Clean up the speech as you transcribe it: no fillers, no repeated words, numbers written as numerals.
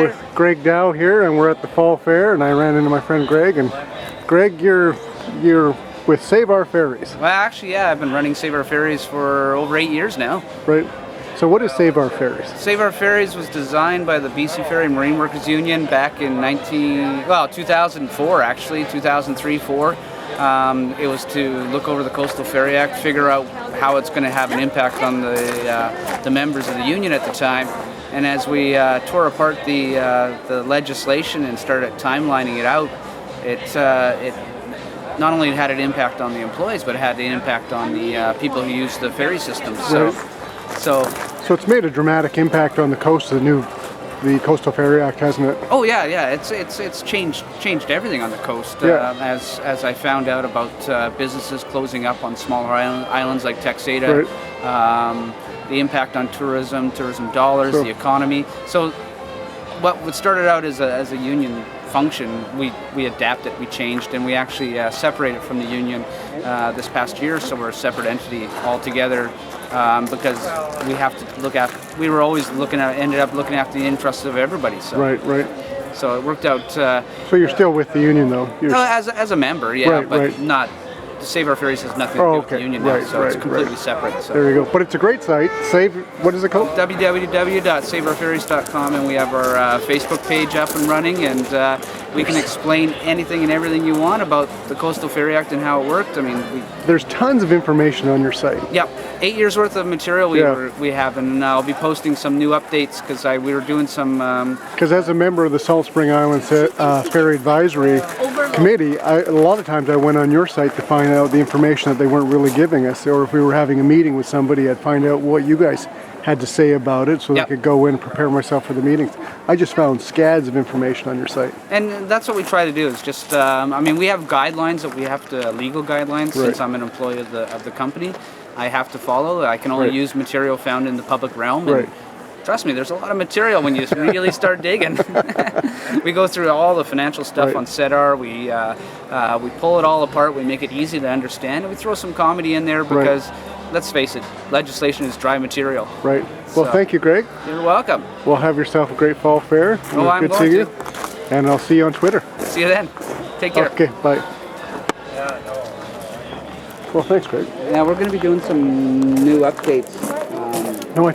With Greg Dow here, and we're at the Fall Fair, and I ran into my friend Greg. And Greg, you're with Save Our Ferries. Well, actually, yeah, I've been running Save Our Ferries for over 8 years now. Right. So what is Save Our Ferries? Save Our Ferries was designed by the BC Ferry Marine Workers Union back in 2004, actually, 2003-04. It was to look over the Coastal Ferry Act, figure out how it's going to have an impact on the members of the union at the time. And as we tore apart the legislation and started timelining it out, it not only had an impact on the employees, but it had an impact on the people who use the ferry system. So it's made a dramatic impact on the coast. The Coastal Ferry Act, hasn't it? Oh yeah. It's changed everything on the coast. Yeah. As I found out about businesses closing up on smaller islands like Texada. Right. The impact on tourism dollars, Sure. the economy. So what started out as a union function, we adapted, we changed, and we actually separated from the union this past year, so we're a separate entity altogether because we have to look at, we were always ended up looking after the interests of everybody. So. Right. So it worked out. So you're still with the union, though? As a member, yeah, right, but right. not. Save Our Ferries has nothing to do with the union now, so it's completely separate. So. There you go. But it's a great site. What is it called? www.saveourferries.com, and we have our Facebook page up and running, and we can explain anything and everything you want about the Coastal Ferry Act and how it worked. I mean, there's tons of information on your site. Yep, 8 years worth of material we have, and I'll be posting some new updates because we were doing some. Because as a member of the Salt Spring Island Ferry Advisory Committee, a lot of times I went on your site to find out the information that they weren't really giving us, or if we were having a meeting with somebody, I'd find out what you guys had to say about it so that I could go in and prepare myself for the meetings. I just found scads of information on your site. And that's what we try to do, is just, I mean, we have guidelines that we have to, legal guidelines, since I'm an employee of the company, I have to follow. I can only use material found in the public realm. And trust me, there's a lot of material when you really start digging. We go through all the financial stuff on SEDAR. We pull it all apart. We make it easy to understand, and we throw some comedy in there because, let's face it, legislation is dry material. Right. Well, thank you, Greg. You're welcome. Well, have yourself a great fall fair. I'm good going seeing to. you. And I'll see you on Twitter. See you then. Take care. Okay, bye. Well, thanks, Greg. Now we're going to be doing some new updates.